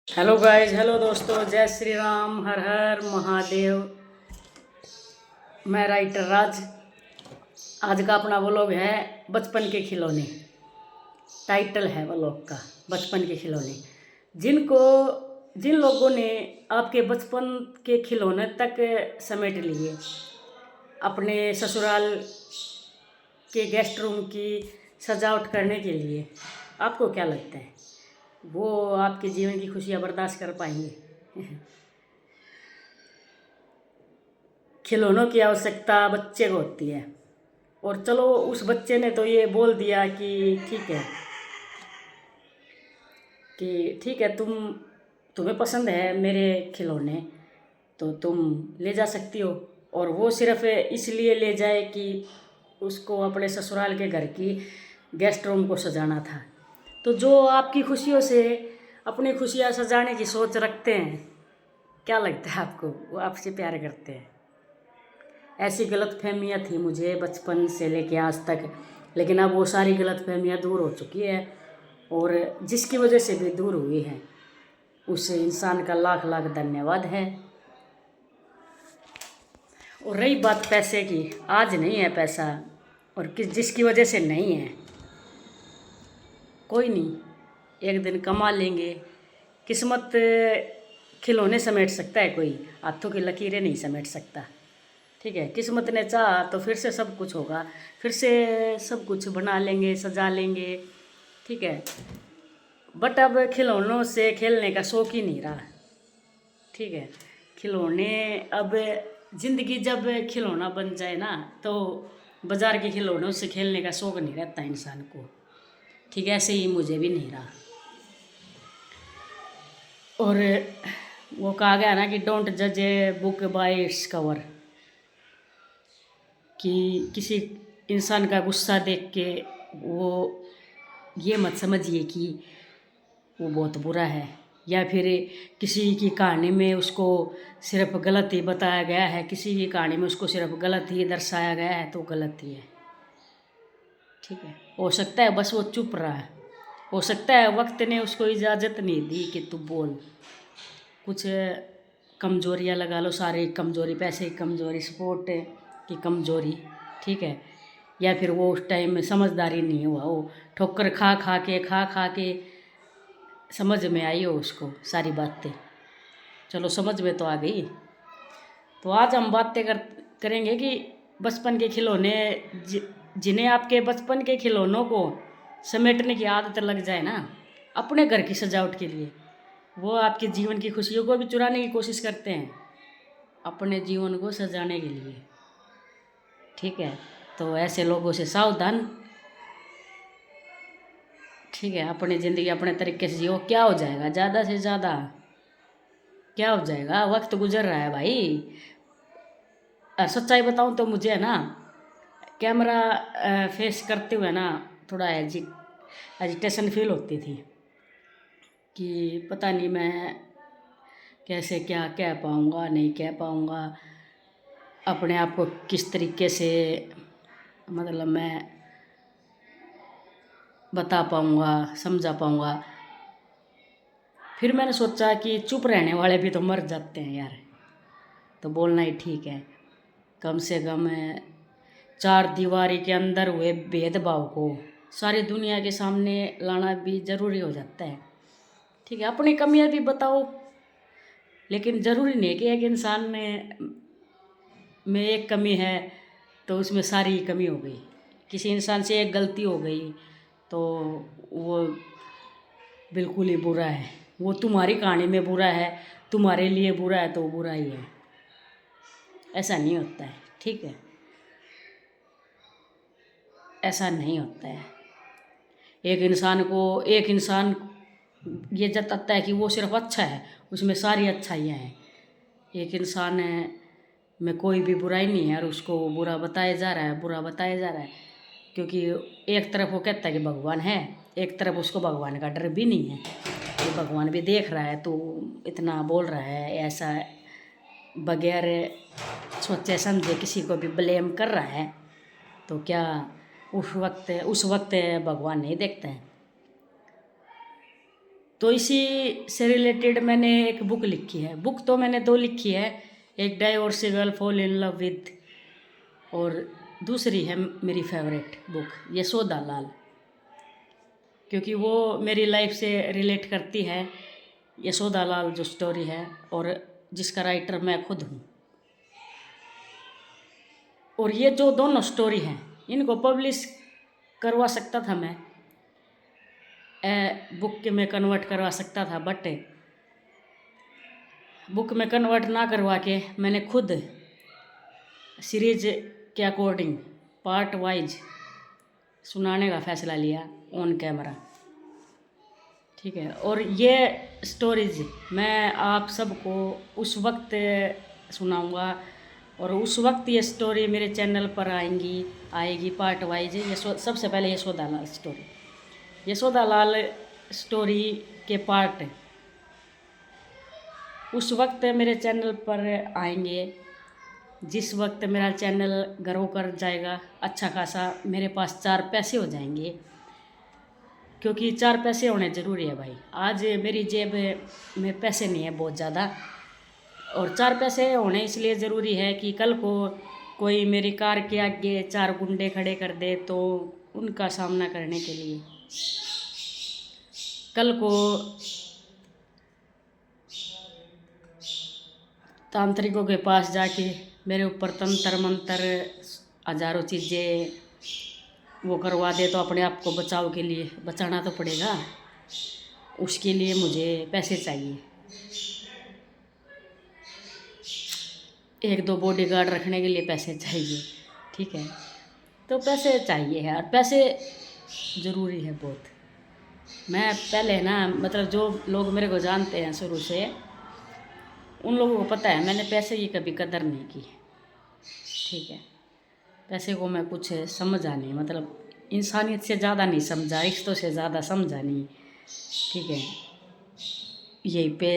Hello guys, hello दोस्तों, जय श्री राम, हर हर महादेव। मैं राइटर राज। आज का अपना व्लॉग है बचपन के खिलौने। टाइटल है व्लॉग का बचपन के खिलौने। जिन लोगों ने आपके बचपन के खिलौने तक समेट लिए, अपने ससुराल के गेस्ट रूम की सजावट करने के लिए, आपको क्या लगता है वो आपके जीवन की खुशियाँ बर्दाश्त कर पाएंगे? खिलौनों की आवश्यकता बच्चे को होती है, और चलो उस बच्चे ने तो ये बोल दिया कि ठीक है, तुम्हें पसंद है मेरे खिलौने, तो तुम ले जा सकती हो। और वो सिर्फ इसलिए ले जाए कि उसको अपने ससुराल के घर की गेस्ट रूम को सजाना था। तो जो आपकी खुशियों से अपनी खुशियाँ सजाने की सोच रखते हैं, क्या लगता है आपको वो आपसे प्यार करते हैं? ऐसी गलतफहमियाँ थी मुझे बचपन से लेके आज तक, लेकिन अब वो सारी गलतफहमियाँ दूर हो चुकी है। और जिसकी वजह से भी दूर हुई है, उस इंसान का लाख लाख धन्यवाद है। और रही बात पैसे की, आज नहीं है पैसा, और जिसकी वजह से नहीं है, कोई नहीं, एक दिन कमा लेंगे। किस्मत खिलौने समेट सकता है कोई, हाथों की लकीरें नहीं समेट सकता। ठीक है, किस्मत ने चाहा तो फिर से सब कुछ होगा, फिर से सब कुछ बना लेंगे, सजा लेंगे। ठीक है, बट अब खिलौनों से खेलने का शौक ही नहीं रहा। ठीक है, खिलौने अब ज़िंदगी जब खिलौना बन जाए ना, तो बाज़ार के खिलौनों से खेलने का शौक नहीं रहता इंसान को। ठीक है, ऐसे ही मुझे भी नहीं रहा। और वो कहा गया ना कि डोंट जज a book by its cover, कि किसी इंसान का गुस्सा देख के वो ये मत समझिए कि वो बहुत बुरा है, या फिर किसी की कहानी में उसको सिर्फ गलत ही बताया गया है, किसी की कहानी में उसको सिर्फ गलत ही दर्शाया गया है, तो गलत ही है। ठीक है, हो सकता है बस वो चुप रहा है, हो सकता है वक्त ने उसको इजाज़त नहीं दी कि तू बोल। कुछ कमजोरियाँ लगा लो, सारी कमजोरी, पैसे की कमजोरी, सपोर्ट की कमजोरी। ठीक है, या फिर वो उस टाइम में समझदारी नहीं हुआ, वो ठोकर खा के समझ में आई हो उसको सारी बातें। चलो, समझ में तो आ गई। तो आज हम बातें करेंगे कि बचपन के खिलौने, जिन्हें आपके बचपन के खिलौनों को समेटने की आदत लग जाए ना, अपने घर की सजावट के लिए, वो आपके जीवन की खुशियों को भी चुराने की कोशिश करते हैं, अपने जीवन को सजाने के लिए। ठीक है, तो ऐसे लोगों से सावधान। ठीक है, अपनी ज़िंदगी अपने तरीके से जियो। क्या हो जाएगा, ज़्यादा से ज़्यादा क्या हो जाएगा, वक्त गुजर रहा है भाई। सच्चाई बताऊं तो मुझे है ना, कैमरा फेस करते हुए ना थोड़ा एजिटेशन फील होती थी कि पता नहीं मैं कैसे क्या कह पाऊँगा, नहीं कह पाऊँगा, अपने आप को किस तरीके से, मतलब मैं बता पाऊँगा, समझा पाऊँगा। फिर मैंने सोचा कि चुप रहने वाले भी तो मर जाते हैं यार, तो बोलना ही ठीक है। कम से कम चार दीवारी के अंदर हुए भेदभाव को सारी दुनिया के सामने लाना भी ज़रूरी हो जाता है। ठीक है, अपनी कमियां भी बताओ, लेकिन ज़रूरी नहीं कि एक इंसान में एक कमी है तो उसमें सारी कमी हो गई। किसी इंसान से एक गलती हो गई तो वो बिल्कुल ही बुरा है, वो तुम्हारी कहानी में बुरा है, तुम्हारे लिए बुरा है तो वो बुरा ही है। ऐसा नहीं होता है। ठीक है, ऐसा नहीं होता है। एक इंसान ये जताता है कि वो सिर्फ अच्छा है, उसमें सारी अच्छाइयाँ हैं। एक इंसान में कोई भी बुराई नहीं है और उसको बुरा बताया जा रहा है, बुरा बताया जा रहा है, क्योंकि एक तरफ वो कहता है कि भगवान है, एक तरफ उसको भगवान का डर भी नहीं है कि भगवान भी देख रहा है, तो इतना बोल रहा है, ऐसा बगैर सोचे समझे किसी को भी ब्लेम कर रहा है। तो क्या उस वक्त भगवान नहीं देखते हैं? तो इसी से रिलेटेड मैंने एक बुक लिखी है। बुक तो मैंने दो लिखी है, एक divorce girl fall in love with, और दूसरी है मेरी फेवरेट बुक यशोदा लाल, क्योंकि वो मेरी लाइफ से रिलेट करती है। यशोदा लाल जो स्टोरी है, और जिसका राइटर मैं खुद हूँ। और ये जो दोनों स्टोरी हैं इनको पब्लिश करवा सकता था मैं, बुक के में कन्वर्ट करवा सकता था, बट बुक में कन्वर्ट ना करवा के मैंने खुद सीरीज के अकॉर्डिंग पार्ट वाइज सुनाने का फ़ैसला लिया ऑन कैमरा। ठीक है, और ये स्टोरीज मैं आप सबको उस वक्त सुनाऊंगा, और उस वक्त ये स्टोरी मेरे चैनल पर आएगी पार्ट वाइज। सबसे पहले यशोदा लाल स्टोरी, यशोदा लाल स्टोरी के पार्ट उस वक्त मेरे चैनल पर आएंगे जिस वक्त मेरा चैनल ग्रो कर जाएगा, अच्छा खासा मेरे पास 4 पैसे हो जाएंगे, क्योंकि 4 पैसे होने ज़रूरी है भाई। आज मेरी जेब में पैसे नहीं है बहुत ज़्यादा, और 4 पैसे होने इसलिए ज़रूरी है कि कल को कोई मेरी कार के आगे 4 गुंडे खड़े कर दे तो उनका सामना करने के लिए, कल को तांत्रिकों के पास जाके मेरे ऊपर तंत्र मंत्र हज़ारों चीज़ें वो करवा दे तो अपने आप को बचाव के लिए बचाना तो पड़ेगा, उसके लिए मुझे पैसे चाहिए। 1-2 बॉडीगार्ड रखने के लिए पैसे चाहिए। ठीक है, तो पैसे चाहिए है, और पैसे ज़रूरी है बहुत। मैं पहले ना, मतलब जो लोग मेरे को जानते हैं शुरू से, उन लोगों को पता है मैंने पैसे की कभी कदर नहीं की। ठीक है, पैसे को मैं कुछ समझा नहीं, मतलब इंसानियत से ज़्यादा नहीं समझा, रिश्तों से ज़्यादा समझा नहीं। ठीक है, यहीं पे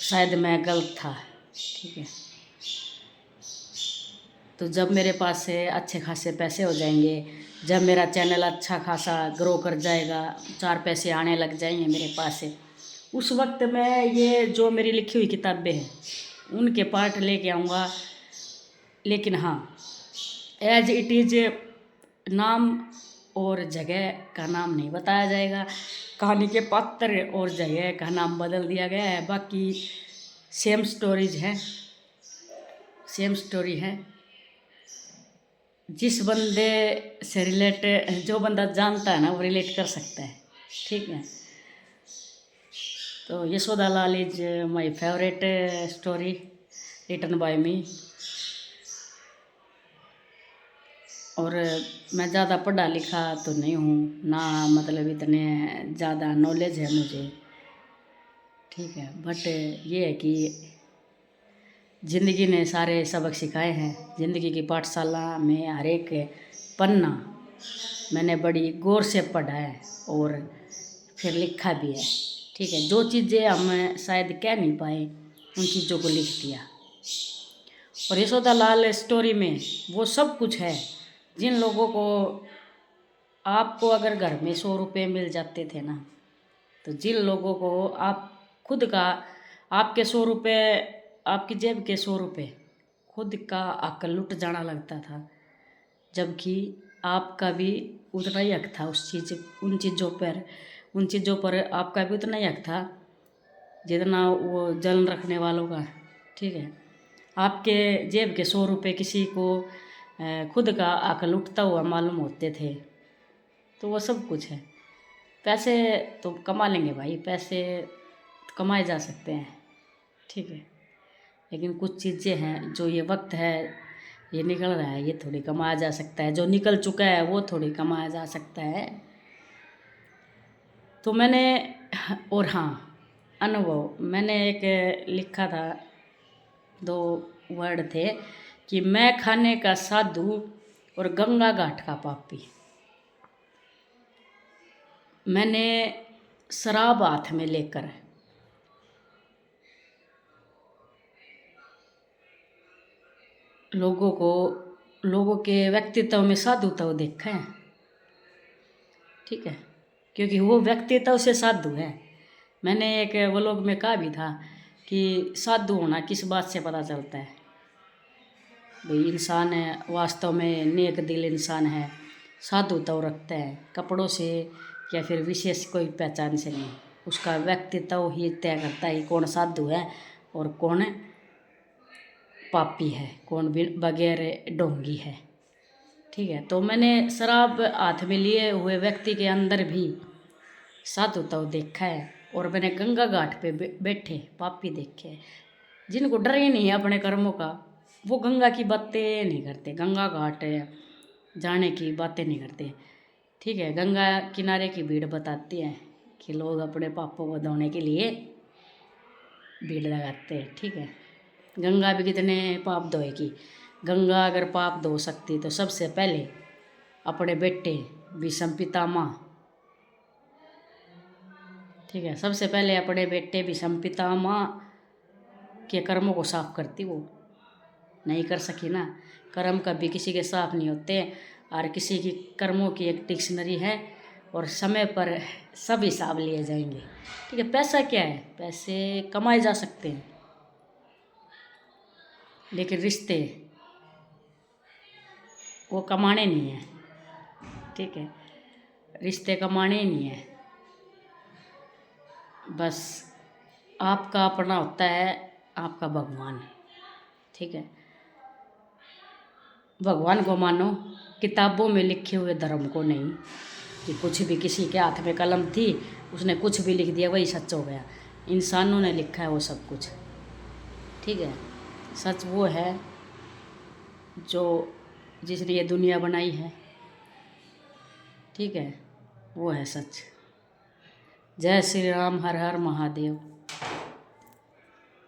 शायद मैं गलत था। ठीक है, तो जब मेरे पास से अच्छे खासे पैसे हो जाएंगे, जब मेरा चैनल अच्छा खासा ग्रो कर जाएगा, 4 पैसे आने लग जाएंगे मेरे पास से, उस वक्त मैं ये जो मेरी लिखी हुई किताबें हैं उनके पार्ट लेके आऊँगा। लेकिन हाँ, एज इट इज़ नाम और जगह का नाम नहीं बताया जाएगा, कहानी के पात्र और जगह का नाम बदल दिया गया है, बाकी सेम स्टोरीज हैं, सेम स्टोरी है। जिस बंदे से जो बंदा जानता है ना वो रिलेट कर सकता है। ठीक है, तो Yashoda Lal is my favourite story written by me. और मैं ज़्यादा पढ़ा लिखा तो नहीं हूँ ना, मतलब इतने ज़्यादा नॉलेज है मुझे। ठीक है, बट ये है कि ज़िंदगी ने सारे सबक सिखाए हैं। ज़िंदगी की पाठशाला में हर एक पन्ना मैंने बड़ी गौर से पढ़ा है और फिर लिखा भी है। ठीक है, जो चीज़ें हम शायद कह नहीं पाए उन चीज़ों को लिख दिया। और यशोदा लाल स्टोरी में वो सब कुछ है जिन लोगों को, आपको अगर घर में 100 रुपये मिल जाते थे ना, तो जिन लोगों को आप खुद का, आपके 100 रुपये, आपकी जेब के 100 रुपये खुद का हक लुट जाना लगता था, जबकि आपका भी उतना ही हक था उन चीज़ों पर आपका भी उतना ही हक था जितना वो जलन रखने वालों का। ठीक है, आपके जेब के 100 रुपये किसी को खुद का हक लुटता हुआ मालूम होते थे। तो वो सब कुछ है। पैसे तो कमा लेंगे भाई, पैसे कमाए जा सकते हैं। ठीक है, लेकिन कुछ चीज़ें हैं जो ये वक्त है, ये निकल रहा है, ये थोड़ी कमाया जा सकता है, जो निकल चुका है वो थोड़ी कमाया जा सकता है। तो मैंने, और हाँ, अनुभव मैंने एक लिखा था, 2 वर्ड थे कि मैं खाने का साधु और गंगा घाट का पापी। मैंने शराब हाथ में लेकर लोगों के व्यक्तित्व में साधुता देखा है। ठीक है, क्योंकि वो व्यक्तित्व से साधु है। मैंने एक व्लॉग में कहा भी था कि साधु होना किस बात से पता चलता है। भाई इंसान है वास्तव में नेक दिल इंसान है, साधु तो रखता है, कपड़ों से या फिर विशेष कोई पहचान से नहीं। उसका व्यक्तित्व ही तय करता है कि कौन साधु है और कौन पापी है, कौन बगैर ढोंगी है। ठीक है, तो मैंने शराब हाथ में लिए हुए व्यक्ति के अंदर भी साधुता देखा है। और मैंने गंगा घाट पे बैठे पापी देखे हैं, जिनको डर ही नहीं है अपने कर्मों का। वो गंगा की बातें नहीं करते, गंगा घाट जाने की बातें नहीं करते। ठीक है, गंगा किनारे की भीड़ बताती है कि लोग अपने पापों को धोने के लिए भीड़ लगाते हैं। ठीक है, गंगा भी कितने पाप धोएगी। गंगा अगर पाप धो सकती तो सबसे पहले अपने बेटे भीष्म पितामह, ठीक है, सबसे पहले अपने बेटे भीष्म पितामह के कर्मों को साफ करती। वो नहीं कर सकी ना। कर्म कभी किसी के साफ नहीं होते, और किसी की कर्मों की एक डिक्शनरी है और समय पर सब हिसाब लिए जाएंगे। ठीक है, पैसा क्या है, पैसे कमाए जा सकते हैं, लेकिन रिश्ते वो कमाने नहीं है। ठीक है, रिश्ते कमाने ही नहीं है। बस आपका अपना होता है आपका भगवान। ठीक है, भगवान को मानो, किताबों में लिखे हुए धर्म को नहीं कि कुछ भी किसी के हाथ में कलम थी उसने कुछ भी लिख दिया वही सच हो गया। इंसानों ने लिखा है वो सब कुछ। ठीक है, सच वो है जो जिसने ये दुनिया बनाई है। ठीक है, वो है सच। जय श्री राम, हर हर महादेव।